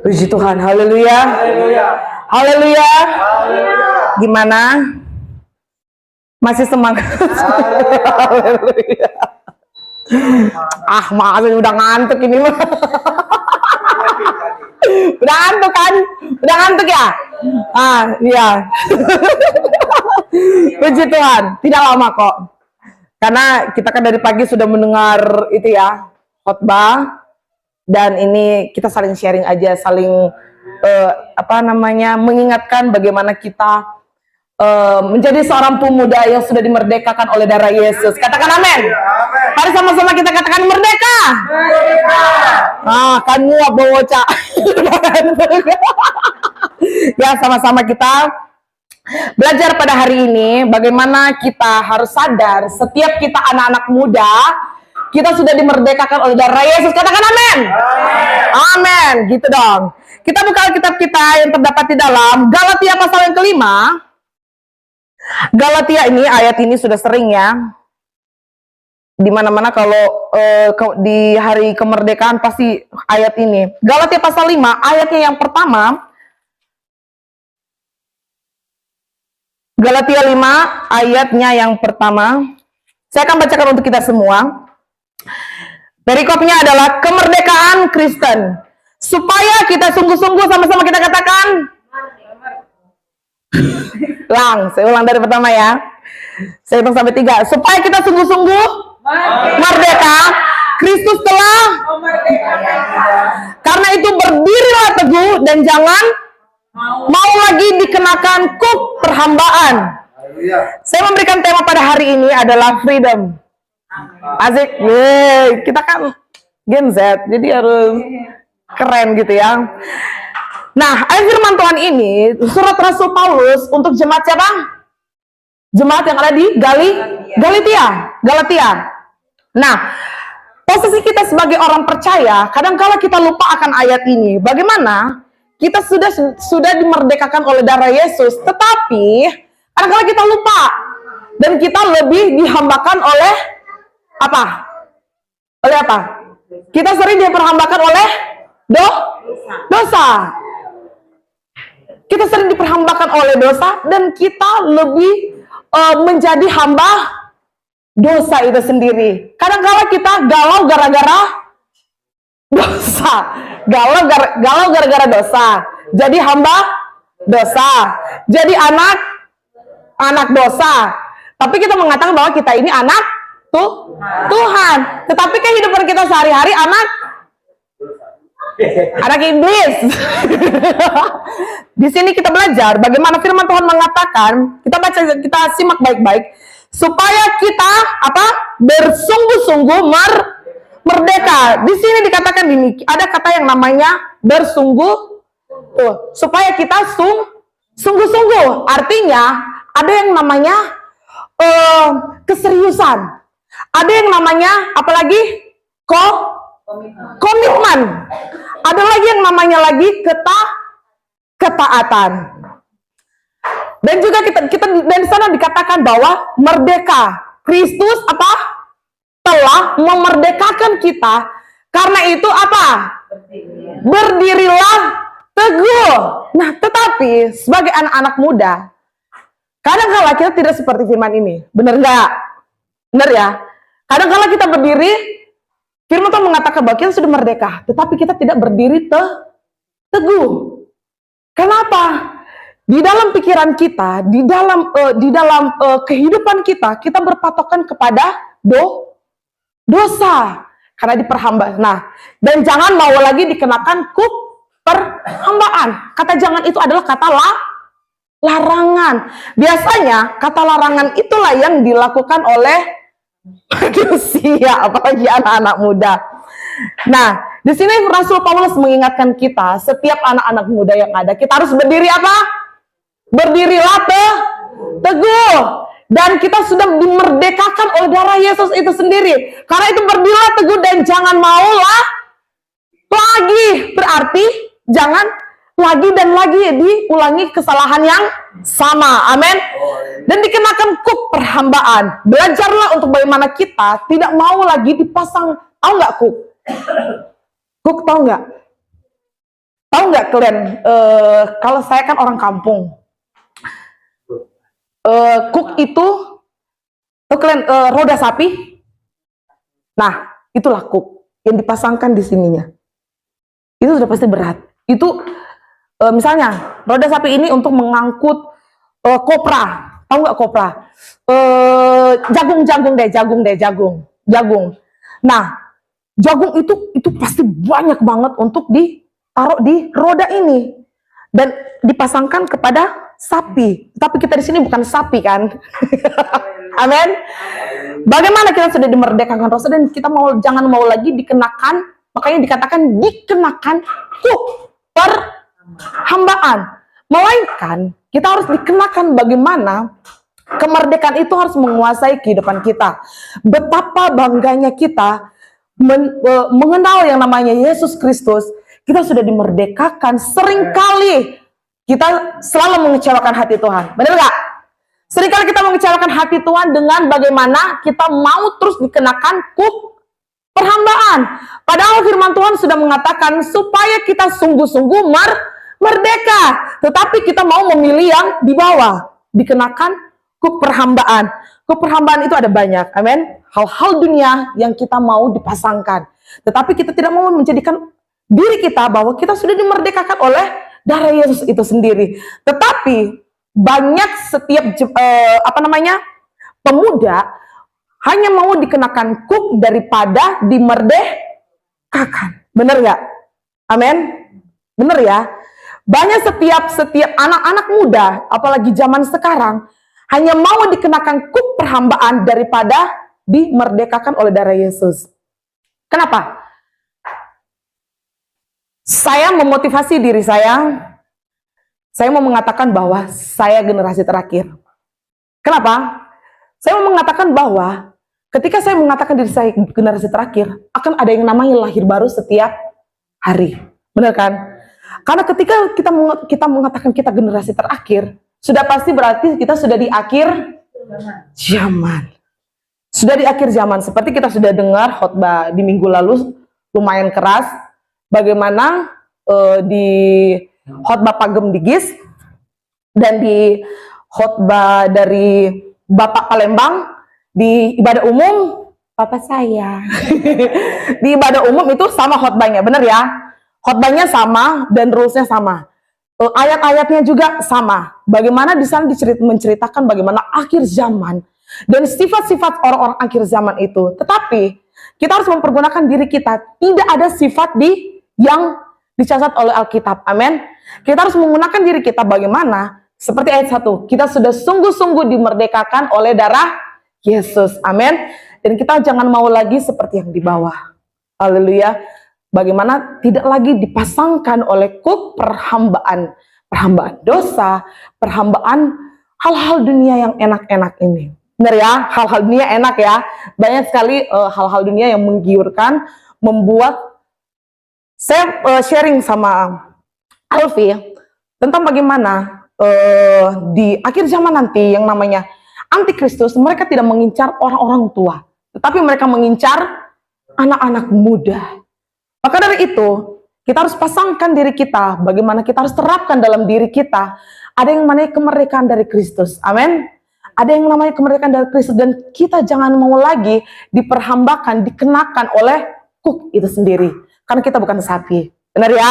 Puji Tuhan, haleluya. Haleluya. Gimana? Masih semangat? Haleluya. Masih udah ngantuk ini mah. Udah ngantuk kan? Udah ngantuk ya? Iya. Puji Tuhan, tidak lama kok. Karena kita kan dari pagi sudah mendengar itu ya, khotbah. Dan ini kita saling sharing aja, saling mengingatkan bagaimana kita menjadi seorang pemuda yang sudah dimerdekakan oleh darah Yesus. Katakan amin. Mari sama-sama kita katakan merdeka. Kan muak bocah. Ya, sama-sama kita belajar pada hari ini bagaimana kita harus sadar setiap kita anak-anak muda kita sudah dimerdekakan oleh darah Yesus. Katakan amin. Amin. Gitu dong. Kita buka Alkitab kita yang terdapat di dalam Galatia pasal yang kelima. Galatia ini, ayat ini sudah sering ya. Di mana-mana kalau di hari kemerdekaan pasti ayat ini. Galatia pasal 5, ayatnya yang pertama. Galatia 5, ayatnya yang pertama. Saya akan bacakan untuk kita semua. Perikopnya adalah kemerdekaan Kristen. Supaya kita sungguh-sungguh, sama-sama kita katakan. Saya ulang dari pertama ya. Saya hitung sampai 3. Supaya kita sungguh-sungguh merdeka, Kristus telah karena itu berdirilah teguh dan jangan mau lagi dikenakan kuk perhambaan. Saya memberikan tema pada hari ini adalah freedom. Asik, kita kan Gen Z, jadi harus keren gitu ya. Nah, ayat firman Tuhan ini surat Rasul Paulus untuk jemaat siapa? Jemaat yang ada di Galatia. Nah, posisi kita sebagai orang percaya, kadang-kala kita lupa akan ayat ini. Bagaimana kita sudah dimerdekakan oleh darah Yesus, tetapi kadang-kala kita lupa dan kita lebih dihambakan oleh apa? Oleh apa? Kita sering diperhambakan oleh dosa. Kita sering diperhambakan oleh dosa dan kita lebih menjadi hamba dosa itu sendiri. Kadang-kala kita galau gara-gara dosa. Galau gara-gara dosa. Jadi hamba dosa. Jadi anak dosa. Tapi kita mengatakan bahwa kita ini anak Tuhan. Tetapi kehidupan kita sehari-hari anak iblis. Di sini kita belajar bagaimana firman Tuhan mengatakan, kita baca, kita simak baik-baik, supaya kita bersungguh-sungguh merdeka. Di sini dikatakan ini, ada kata yang namanya bersungguh, supaya kita sungguh-sungguh. Artinya ada yang namanya keseriusan. Ada yang namanya apalagi komitmen. Ada lagi yang namanya lagi ketaatan. Dan juga kita dari sana dikatakan bahwa merdeka. Kristus telah memerdekakan kita. Karena itu berdirilah teguh. Nah, tetapi sebagai anak-anak muda, kadang-kala kita tidak seperti firman ini. Benar nggak? Benar ya? Kadang-kala kita berdiri, firman Tuhan mengatakan bahwa kita sudah merdeka, tetapi kita tidak berdiri teguh. Kenapa? Di dalam pikiran kita, di dalam kehidupan kita berpatokan kepada dosa karena diperhamba. Nah, dan jangan mau lagi dikenakan kuk perhambaan. Kata jangan itu adalah kata larangan. Biasanya kata larangan itulah yang dilakukan oleh manusia, apalagi anak-anak muda. Nah, di sini Rasul Paulus mengingatkan kita, setiap anak-anak muda yang ada, kita harus berdiri Berdirilah teguh. Dan kita sudah dimerdekakan oleh darah Yesus itu sendiri. Karena itu berdirilah teguh dan jangan maulah lagi. Berarti jangan lagi dan lagi diulangi kesalahan yang sama. Amin. Dan dikenakan kuk perhambaan. Belajarlah untuk bagaimana kita tidak mau lagi dipasang. Tahu nggak kuk? Kuk tahu nggak? Tahu nggak kalian? Kalau saya kan orang kampung, kuk itu, kalian roda sapi. Nah, itulah kuk yang dipasangkan di sininya. Itu sudah pasti berat. Itu misalnya roda sapi ini untuk mengangkut kopra. Tahu nggak kopra? Jagung. Nah, jagung itu pasti banyak banget untuk ditaruh di roda ini dan dipasangkan kepada sapi. Tapi kita di sini bukan sapi kan? Amin. Bagaimana kita sudah dimerdekakan Rasul dan kita jangan mau lagi dikenakan, makanya dikatakan dikenakan kuk perhambaan. Melainkan kita harus dikenakan bagaimana kemerdekaan itu harus menguasai kehidupan kita. Betapa bangganya kita mengenal yang namanya Yesus Kristus. Kita sudah dimerdekakan. Seringkali kita selalu mengecewakan hati Tuhan. Benar nggak? Seringkali kita mengecewakan hati Tuhan dengan bagaimana kita mau terus dikenakan kuk perhambaan. Padahal firman Tuhan sudah mengatakan supaya kita sungguh-sungguh merdeka. Tetapi kita mau memilih yang di bawah, dikenakan kuk perhambaan. Kuk perhambaan itu ada banyak, amin. Hal-hal dunia yang kita mau dipasangkan. Tetapi kita tidak mau menjadikan diri kita bahwa kita sudah dimerdekakan oleh darah Yesus itu sendiri. Tetapi banyak setiap pemuda hanya mau dikenakan kuk daripada dimerdekakan. Benar nggak? Amin. Benar ya? Banyak setiap anak-anak muda, apalagi zaman sekarang, hanya mau dikenakan kuk perhambaan daripada dimerdekakan oleh darah Yesus. Kenapa? Saya memotivasi diri saya mau mengatakan bahwa saya generasi terakhir. Kenapa? Saya mau mengatakan bahwa ketika saya mengatakan diri saya generasi terakhir, akan ada yang namanya lahir baru setiap hari. Benar kan? Karena ketika kita mengatakan kita generasi terakhir, sudah pasti berarti kita sudah di akhir zaman. Sudah di akhir zaman. Seperti kita sudah dengar khotbah di minggu lalu lumayan keras. Bagaimana di khotbah Pagem di GIS dan di khotbah dari Bapak Palembang di ibadah umum, Bapak saya di ibadah umum itu sama khotbahnya, benar ya? Khotbahnya sama dan rulesnya sama, ayat-ayatnya juga sama. Bagaimana di sana menceritakan bagaimana akhir zaman dan sifat-sifat orang-orang akhir zaman itu. Tetapi kita harus mempergunakan diri kita. Tidak ada sifat yang dicatat oleh Alkitab. Amin. Kita harus menggunakan diri kita bagaimana? Seperti ayat 1. Kita sudah sungguh-sungguh dimerdekakan oleh darah Yesus. Amin. Dan kita jangan mau lagi seperti yang di bawah. Haleluya. Bagaimana tidak lagi dipasangkan oleh kuk perhambaan. Perhambaan dosa, perhambaan hal-hal dunia yang enak-enak ini. Benar ya? Hal-hal dunia enak ya. Banyak sekali hal-hal dunia yang menggiurkan, membuat. Saya sharing sama Alfi tentang bagaimana di akhir zaman nanti yang namanya antikristus, mereka tidak mengincar orang-orang tua, tetapi mereka mengincar anak-anak muda. Maka dari itu, kita harus pasangkan diri kita, bagaimana kita harus terapkan dalam diri kita. Ada yang namanya kemerdekaan dari Kristus, amin. Ada yang namanya kemerdekaan dari Kristus, dan kita jangan mau lagi diperhambakan, dikenakan oleh kuk itu sendiri. Karena kita bukan sapi, benar ya?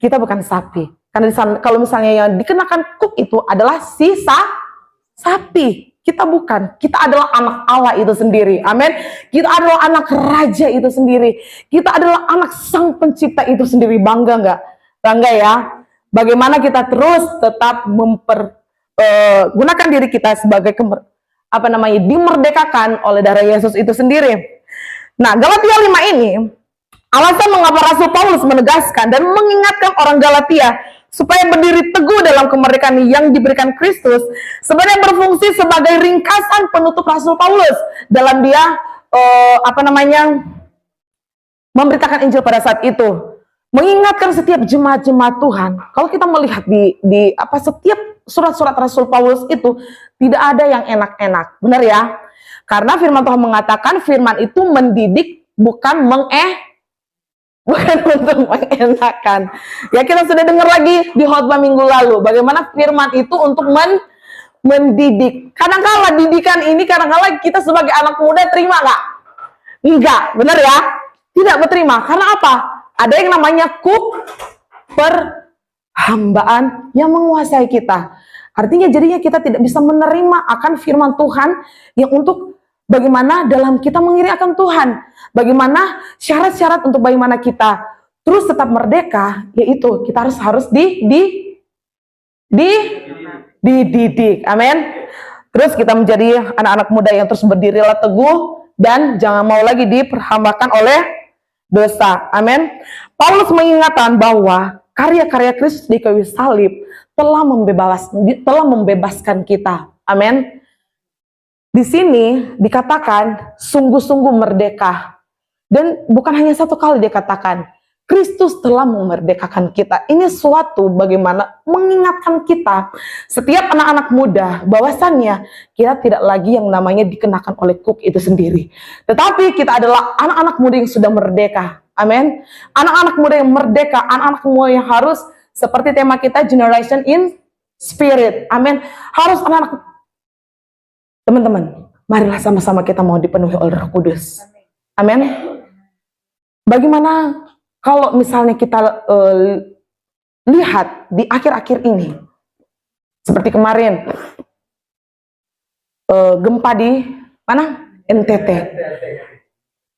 Kita bukan sapi. Karena kalau misalnya yang dikenakan kuk itu adalah sisa sapi. Kita bukan. Kita adalah anak Allah itu sendiri. Amin. Kita adalah anak raja itu sendiri. Kita adalah anak sang pencipta itu sendiri. Bangga nggak? Bangga ya? Bagaimana kita terus tetap gunakan diri kita sebagai dimerdekakan oleh darah Yesus itu sendiri. Nah, Galatia 5 ini, alasan mengapa Rasul Paulus menegaskan dan mengingatkan orang Galatia supaya berdiri teguh dalam kemerdekaan yang diberikan Kristus, sebenarnya berfungsi sebagai ringkasan penutup Rasul Paulus dalam dia memberitakan Injil pada saat itu. Mengingatkan setiap jemaat-jemaat Tuhan. Kalau kita melihat di setiap surat-surat Rasul Paulus itu tidak ada yang enak-enak, benar ya? Karena firman Tuhan mengatakan firman itu mendidik, bukan bukan untuk mengenakan. Ya, kita sudah dengar lagi di khotbah minggu lalu bagaimana firman itu untuk mendidik. Kadang-kala didikan ini kadang-kala kita sebagai anak muda terima nggak? Enggak, benar ya? Tidak berterima. Karena apa? Ada yang namanya perhambaan yang menguasai kita. Artinya jadinya kita tidak bisa menerima akan firman Tuhan yang untuk bagaimana dalam kita mengiring akan Tuhan. Bagaimana syarat-syarat untuk bagaimana kita terus tetap merdeka, yaitu kita harus dididik. Amin. Terus kita menjadi anak-anak muda yang terus berdirilah teguh dan jangan mau lagi diperhambakan oleh dosa. Amin. Paulus mengingatkan bahwa karya-karya Kristus di kayu salib telah membebaskan kita. Amin. Di sini dikatakan sungguh-sungguh merdeka. Dan bukan hanya satu kali dikatakan, Kristus telah memerdekakan kita. Ini suatu bagaimana mengingatkan kita, setiap anak-anak muda, bahwasannya kita tidak lagi yang namanya dikenakan oleh kuk itu sendiri. Tetapi kita adalah anak-anak muda yang sudah merdeka. Amin. Anak-anak muda yang merdeka, anak-anak muda yang harus, seperti tema kita, Generation in Spirit. Amin. Harus anak-anak. Teman-teman, marilah sama-sama kita mau dipenuhi oleh Roh Kudus. Amin. Bagaimana kalau misalnya kita lihat di akhir-akhir ini, seperti kemarin gempa di mana? NTT.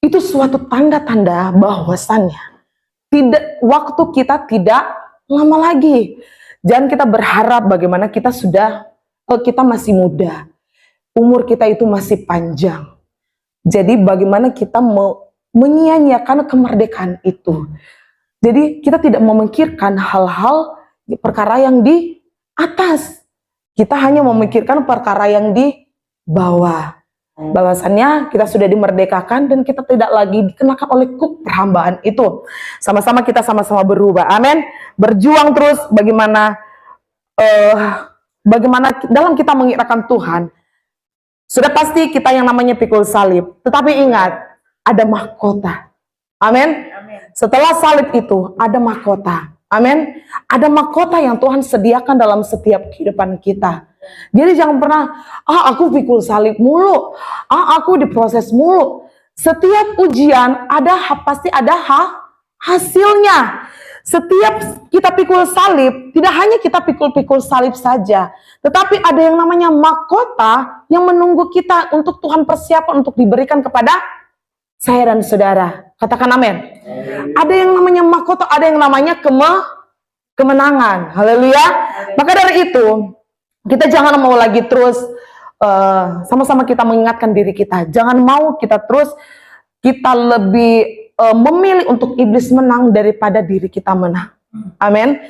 Itu suatu tanda-tanda bahwasannya waktu kita tidak lama lagi. Jangan kita berharap bagaimana kita masih muda. Umur kita itu masih panjang. Jadi bagaimana kita menyia-nyiakan kemerdekaan itu. Jadi kita tidak memikirkan hal-hal perkara yang di atas. Kita hanya memikirkan perkara yang di bawah. Bahwasannya kita sudah dimerdekakan dan kita tidak lagi dikenakan oleh kuk perhambaan itu. Sama-sama kita sama-sama berubah. Amin. Berjuang terus bagaimana dalam kita mengikirkan Tuhan. Sudah pasti kita yang namanya pikul salib. Tetapi ingat, ada mahkota. Amin. Setelah salib itu, ada mahkota. Amin. Ada mahkota yang Tuhan sediakan dalam setiap kehidupan kita. Jadi jangan pernah, aku pikul salib mulu. Aku diproses mulu. Setiap ujian, pasti ada hasilnya. Setiap kita pikul salib, tidak hanya kita pikul-pikul salib saja, tetapi ada yang namanya mahkota yang menunggu kita untuk Tuhan persiapkan untuk diberikan kepada saya dan saudara. Katakan amin. Ada yang namanya mahkota, ada yang namanya kemenangan. Haleluya. Maka dari itu, kita jangan mau lagi terus sama-sama kita mengingatkan diri kita. Jangan mau kita lebih memilih untuk iblis menang daripada diri kita menang. Amin.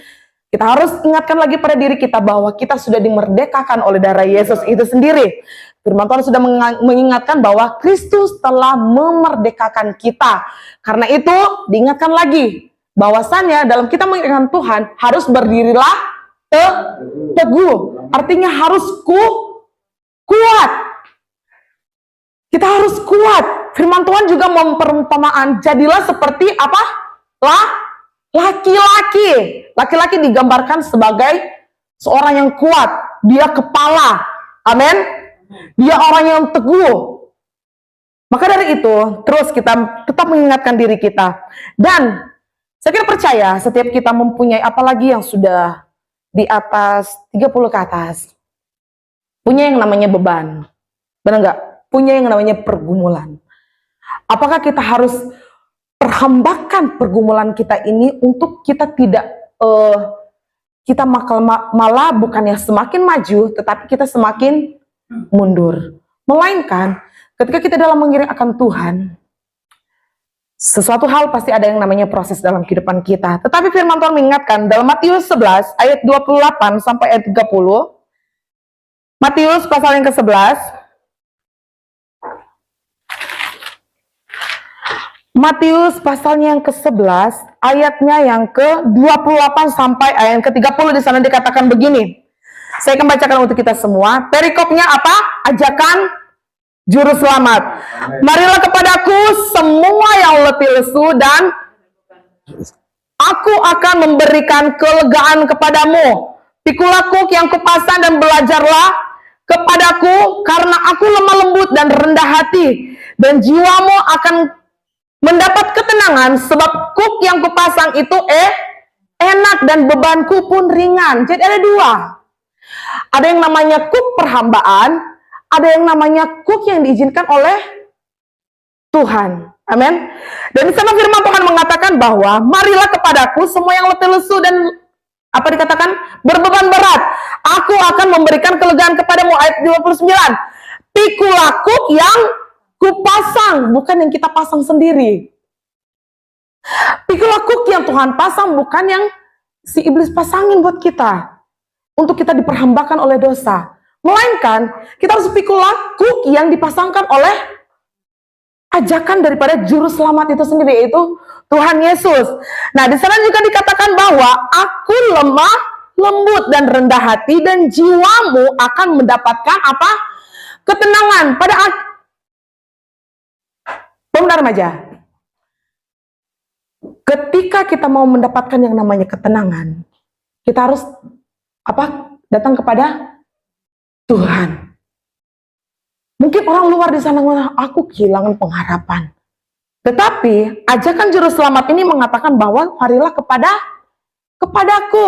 Kita harus ingatkan lagi pada diri kita bahwa kita sudah dimerdekakan oleh darah Yesus itu sendiri. Firman Tuhan sudah mengingatkan bahwa Kristus telah memerdekakan kita. Karena itu diingatkan lagi bahwasannya dalam kita mengingatkan Tuhan harus berdirilah teguh. Artinya harus kuat. Kita harus kuat. Firman Tuhan juga memperumpamaan, jadilah seperti apa? Laki-laki. Laki-laki digambarkan sebagai seorang yang kuat. Dia kepala. Amin. Dia orang yang teguh. Maka dari itu, terus kita tetap mengingatkan diri kita. Dan saya kira percaya, setiap kita mempunyai, apalagi yang sudah di atas 30 ke atas, punya yang namanya beban. Benar nggak? Punya yang namanya pergumulan. Apakah kita harus perhambakan pergumulan kita ini untuk kita tidak kita malah bukannya semakin maju, tetapi kita semakin mundur. Melainkan ketika kita dalam mengiring akan Tuhan, sesuatu hal pasti ada yang namanya proses dalam kehidupan kita. Tetapi firman Tuhan mengingatkan dalam Matius 11 ayat 28 sampai ayat 30. Matius pasal yang ke-11. Matius pasalnya yang ke-11, ayatnya yang ke-28 sampai ayat yang ke-30, di sana dikatakan begini. Saya akan bacakan untuk kita semua. Perikopnya apa? Ajakan juru selamat. Marilah kepadaku semua yang letih lesu dan Aku akan memberikan kelegaan kepadamu. Pikulah kuk yang kupasang dan belajarlah kepadaku, karena aku lemah lembut dan rendah hati, dan jiwamu akan mendapat ketenangan, sebab kuk yang kupasang itu enak dan bebanku pun ringan. Jadi ada dua. Ada yang namanya kuk perhambaan, ada yang namanya kuk yang diizinkan oleh Tuhan. Amin. Dan di sana firman Tuhan mengatakan bahwa marilah kepadaku semua yang letih lesu dan apa dikatakan berbeban berat, aku akan memberikan kelegaan kepadamu. Ayat 29. Pikulah kuk yang kupasang, bukan yang kita pasang sendiri. Pikulah kuk yang Tuhan pasang, bukan yang si iblis pasangin buat kita untuk kita diperhambakan oleh dosa, melainkan kita harus pikulah kuk yang dipasangkan oleh ajakan daripada juru selamat itu sendiri, yaitu Tuhan Yesus. Nah, di sana juga dikatakan bahwa aku lemah lembut dan rendah hati, dan jiwamu akan mendapatkan apa? Ketenangan. Pada pemuda remaja, ketika kita mau mendapatkan yang namanya ketenangan, kita harus apa? Datang kepada Tuhan. Mungkin orang luar di sana mengatakan, aku kehilangan pengharapan. Tetapi ajakan juru selamat ini mengatakan bahwa marilah kepadaku.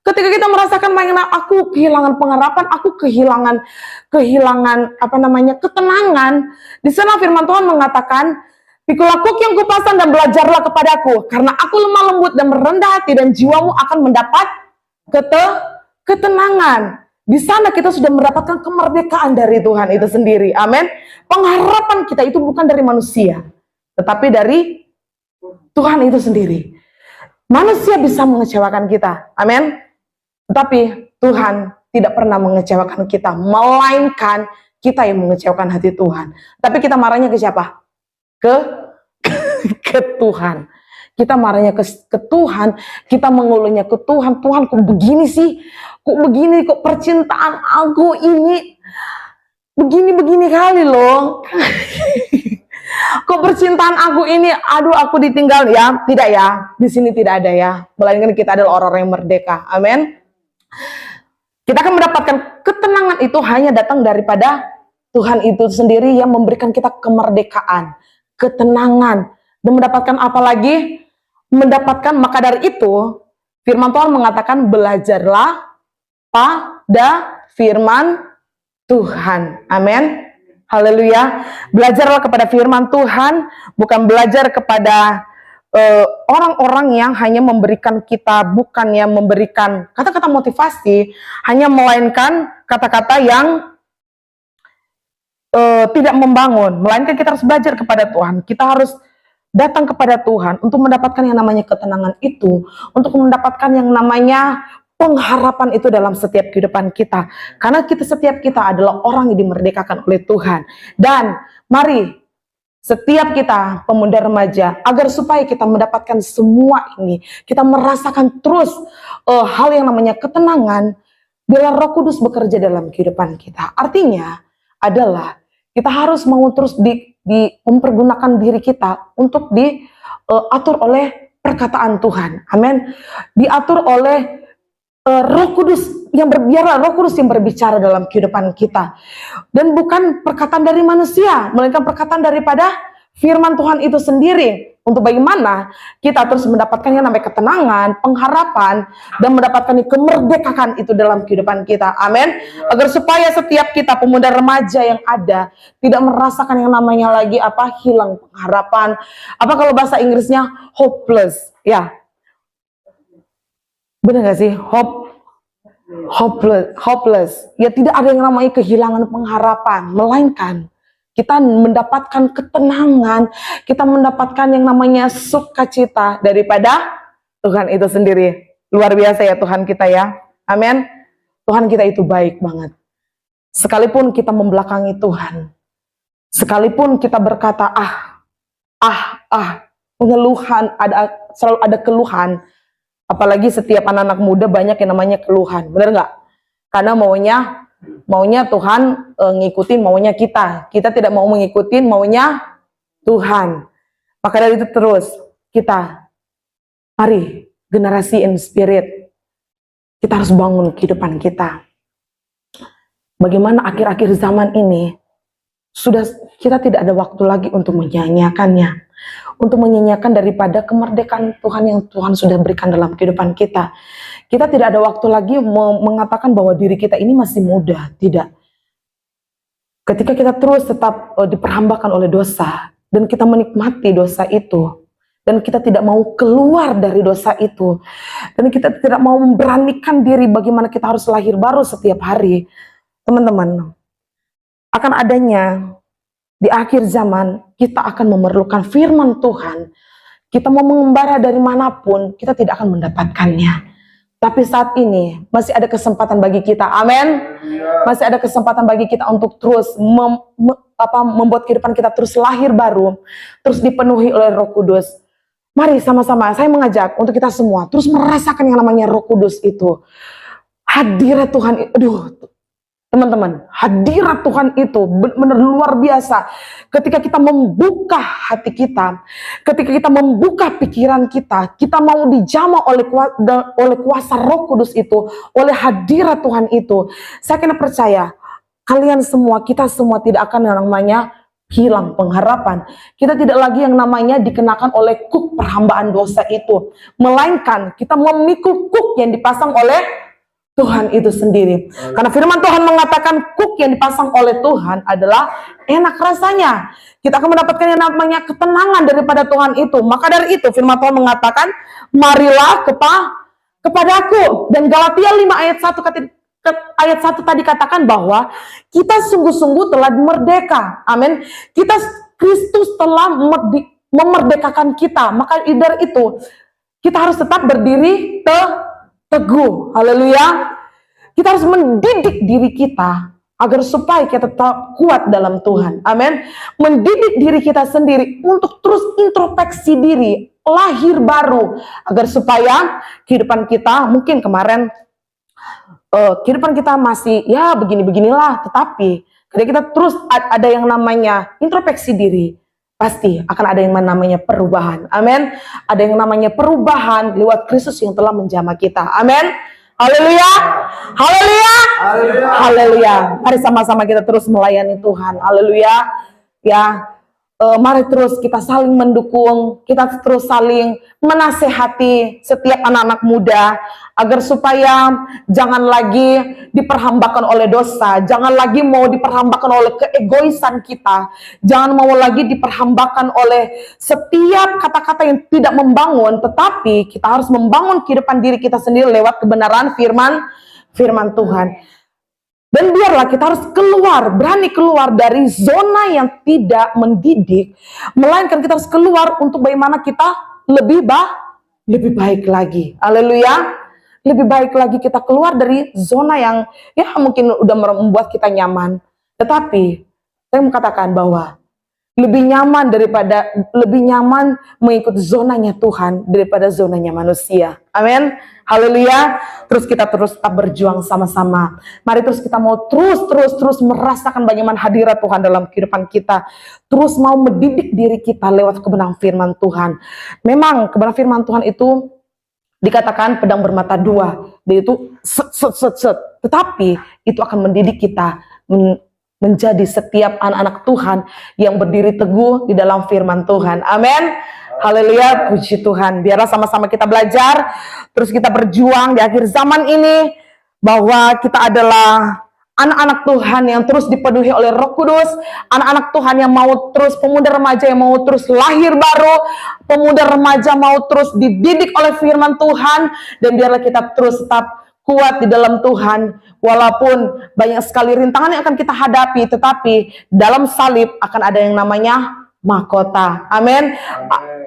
Ketika kita merasakan mengenai aku kehilangan pengharapan, aku kehilangan apa namanya ketenangan. Di sana firman Tuhan mengatakan, pikulah kuk yang kupasang dan belajarlah kepadaku, karena aku lemah lembut dan merendah hati, dan jiwamu akan mendapat ketenangan. Di sana kita sudah mendapatkan kemerdekaan dari Tuhan itu sendiri. Amin. Pengharapan kita itu bukan dari manusia, tetapi dari Tuhan itu sendiri. Manusia bisa mengecewakan kita. Amin. Tetapi Tuhan tidak pernah mengecewakan kita, melainkan kita yang mengecewakan hati Tuhan. Tapi kita marahnya ke siapa? Ke Tuhan. Kita marahnya ke Tuhan, kita mengeluhnya ke Tuhan. Tuhan, kok begini sih? Kok begini? Kok percintaan aku ini begini-begini kali loh? Kok percintaan aku ini, aduh aku ditinggal ya? Tidak ya, di sini tidak ada ya. Melainkan kita adalah orang-orang yang merdeka. Amin. Kita akan mendapatkan ketenangan itu hanya datang daripada Tuhan itu sendiri yang memberikan kita kemerdekaan, ketenangan, dan mendapatkan apa lagi? Mendapatkan, maka dari itu firman Tuhan mengatakan belajarlah pada firman Tuhan. Amin. Haleluya. Belajarlah kepada firman Tuhan, bukan belajar kepada orang-orang yang hanya memberikan kita, bukan yang memberikan kata-kata motivasi, hanya melainkan kata-kata yang tidak membangun. Melainkan kita harus belajar kepada Tuhan. Kita harus datang kepada Tuhan untuk mendapatkan yang namanya ketenangan itu, untuk mendapatkan yang namanya pengharapan itu dalam setiap kehidupan kita. Karena setiap kita adalah orang yang dimerdekakan oleh Tuhan. Dan mari setiap kita pemuda remaja, agar supaya kita mendapatkan semua ini, kita merasakan terus hal yang namanya ketenangan bila Roh Kudus bekerja dalam kehidupan kita. Artinya adalah kita harus mau terus mempergunakan diri kita untuk diatur oleh perkataan Tuhan. Amin. Diatur oleh Roh Kudus biarlah Roh Kudus yang berbicara dalam kehidupan kita. Dan bukan perkataan dari manusia, melainkan perkataan daripada firman Tuhan itu sendiri. Untuk bagaimana kita terus mendapatkan yang namanya ketenangan, pengharapan, dan mendapatkan kemerdekaan itu dalam kehidupan kita. Amin. Agar supaya setiap kita pemuda remaja yang ada tidak merasakan yang namanya lagi hilang pengharapan. Apa kalau bahasa Inggrisnya hopeless? Ya, benar gak sih? Hopeless. Ya, tidak ada yang namanya kehilangan pengharapan, melainkan kita mendapatkan ketenangan, kita mendapatkan yang namanya sukacita daripada Tuhan itu sendiri. Luar biasa ya Tuhan kita ya. Amin. Tuhan kita itu baik banget. Sekalipun kita membelakangi Tuhan, sekalipun kita berkata pengeluhan, selalu ada keluhan. Apalagi setiap anak-anak muda banyak yang namanya keluhan, bener nggak? Karena maunya Tuhan ngikutin maunya kita tidak mau mengikutin maunya Tuhan. Maka dari itu terus kita Mari, generasi in spirit, kita harus bangun kehidupan kita. Bagaimana akhir-akhir zaman ini, sudah kita tidak ada waktu lagi untuk menyanyiakannya, untuk menyanyiakan daripada kemerdekaan Tuhan yang Tuhan sudah berikan dalam kehidupan kita. Kita tidak ada waktu lagi mengatakan bahwa diri kita ini masih muda, tidak. Ketika kita terus tetap diperhambakan oleh dosa, dan kita menikmati dosa itu, dan kita tidak mau keluar dari dosa itu, dan kita tidak mau memberanikan diri bagaimana kita harus lahir baru setiap hari, teman-teman, akan adanya di akhir zaman, kita akan memerlukan firman Tuhan. Kita mau mengembara dari manapun, kita tidak akan mendapatkannya. Tapi saat ini, masih ada kesempatan bagi kita, amin. Masih ada kesempatan bagi kita untuk terus membuat kehidupan kita terus lahir baru, terus dipenuhi oleh Roh Kudus. Mari sama-sama, saya mengajak untuk kita semua terus merasakan yang namanya Roh Kudus itu. Hadirat Tuhan, teman-teman, hadirat Tuhan itu benar-benar luar biasa. Ketika kita membuka hati kita, ketika kita membuka pikiran kita, kita mau dijamah oleh kuasa Roh Kudus itu, oleh hadirat Tuhan itu. Saya kena percaya, kalian semua, kita semua tidak akan yang namanya hilang pengharapan. Kita tidak lagi yang namanya dikenakan oleh kuk perhambaan dosa itu, melainkan kita memikul kuk yang dipasang oleh Tuhan itu sendiri. Karena firman Tuhan mengatakan kuk yang dipasang oleh Tuhan adalah enak rasanya. Kita akan mendapatkan yang namanya ketenangan daripada Tuhan itu. Maka dari itu firman Tuhan mengatakan, marilah kepadaku. Dan Galatia 5 ayat 1 tadi katakan bahwa kita sungguh-sungguh telah merdeka. Amin. Kristus telah memerdekakan kita. Maka dari itu kita harus tetap berdiri teguh. Haleluya. Kita harus mendidik diri kita agar supaya kita tetap kuat dalam Tuhan. Amin. Mendidik diri kita sendiri untuk terus introspeksi diri, lahir baru, agar supaya kehidupan kita, mungkin kemarin kehidupan kita masih ya begini-beginilah, tetapi ketika kita terus ada yang namanya introspeksi diri, pasti akan ada yang namanya perubahan. Amin. Ada yang namanya perubahan lewat Kristus yang telah menjamah kita. Amin. Haleluya. Haleluya. Haleluya. Mari sama-sama kita terus melayani Tuhan. Haleluya. Ya. Mari terus kita saling mendukung, kita terus saling menasehati setiap anak-anak muda agar supaya jangan lagi diperhambakan oleh dosa, jangan lagi mau diperhambakan oleh keegoisan kita, jangan mau lagi diperhambakan oleh setiap kata-kata yang tidak membangun, tetapi kita harus membangun kehidupan diri kita sendiri lewat kebenaran firman Tuhan. Dan biarlah kita harus keluar, berani keluar dari zona yang tidak mendidik, melainkan kita harus keluar untuk bagaimana kita lebih baik lagi. Haleluya. Lebih baik lagi kita keluar dari zona yang ya mungkin udah membuat kita nyaman. Tetapi saya mengatakan bahwa lebih nyaman mengikuti zonanya Tuhan daripada zonanya manusia. Amin. Haleluya. Terus kita terus berjuang sama-sama. Mari terus kita mau terus merasakan bagaimana hadirat Tuhan dalam kehidupan kita. Terus mau mendidik diri kita lewat kebenaran firman Tuhan. Memang kebenaran firman Tuhan itu dikatakan pedang bermata dua. Dia itu set. Tetapi itu akan mendidik kita menjadi setiap anak-anak Tuhan yang berdiri teguh di dalam firman Tuhan. Amin. Haleluya, puji Tuhan. Biarlah sama-sama kita belajar, terus kita berjuang di akhir zaman ini, bahwa kita adalah anak-anak Tuhan yang terus dipenuhi oleh Roh Kudus, anak-anak Tuhan yang mau terus, pemuda remaja yang mau terus lahir baru, pemuda remaja mau terus dididik oleh firman Tuhan, dan biarlah kita terus tetap kuat di dalam Tuhan, walaupun banyak sekali rintangan yang akan kita hadapi, tetapi dalam salib akan ada yang namanya mahkota. Amin.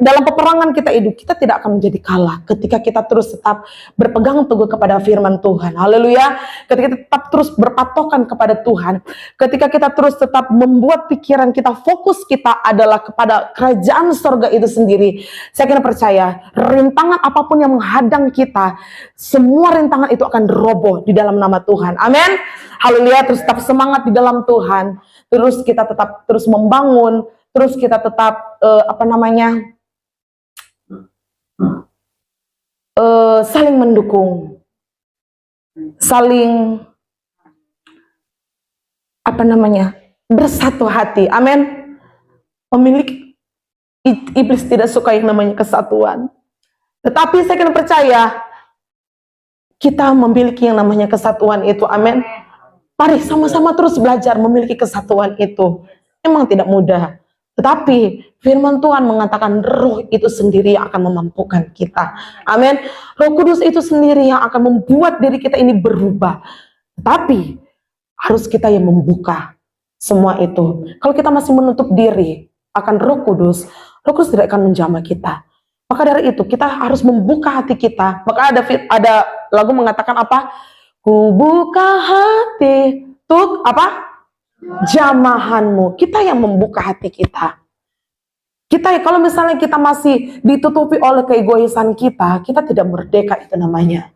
Dalam peperangan kita hidup, kita tidak akan menjadi kalah ketika kita terus tetap berpegang teguh kepada firman Tuhan. Haleluya. Ketika kita tetap terus berpatokan kepada Tuhan, ketika kita terus tetap membuat pikiran kita, fokus kita adalah kepada kerajaan surga itu sendiri. Saya kira percaya, rintangan apapun yang menghadang kita, semua rintangan itu akan roboh di dalam nama Tuhan. Amin. Haleluya. Terus tetap semangat di dalam Tuhan. Terus kita tetap terus membangun. Terus kita tetap saling mendukung, saling bersatu hati. Amin. Memiliki, iblis tidak suka yang namanya kesatuan. Tetapi saya kena percaya kita memiliki yang namanya kesatuan itu. Amin. Mari sama-sama terus belajar memiliki kesatuan itu. Memang tidak mudah. Tetapi firman Tuhan mengatakan roh itu sendiri yang akan memampukan kita. Amin. Roh Kudus itu sendiri yang akan membuat diri kita ini berubah. Tetapi harus kita yang membuka semua itu. Kalau kita masih menutup diri akan Roh Kudus tidak akan menjamah kita. Maka dari itu kita harus membuka hati kita. Maka ada lagu mengatakan apa? Ku buka hati untuk apa? Jamahanmu. Kita yang membuka hati kita. Kalau misalnya kita masih ditutupi oleh keegoisan kita tidak merdeka itu namanya.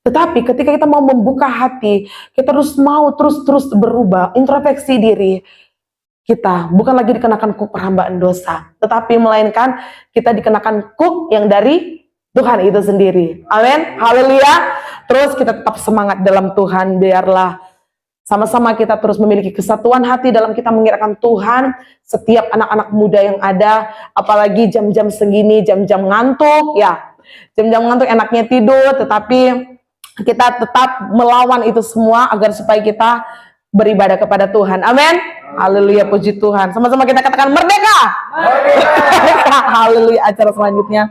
Tetapi ketika kita mau membuka hati, kita harus mau terus berubah, introspeksi diri. Kita bukan lagi dikenakan kuk perhambaan dosa, tetapi melainkan kita dikenakan kuk yang dari Tuhan itu sendiri. Amin. Haleluya. Terus kita tetap semangat dalam Tuhan. Biarlah sama-sama kita terus memiliki kesatuan hati dalam kita mengira-Kan Tuhan. Setiap anak-anak muda yang ada, apalagi jam-jam segini, jam-jam ngantuk, ya. Jam-jam ngantuk enaknya tidur, tetapi kita tetap melawan itu semua agar supaya kita beribadah kepada Tuhan. Amin. Haleluya, puji Tuhan. Sama-sama kita katakan merdeka. Haleluya. Acara selanjutnya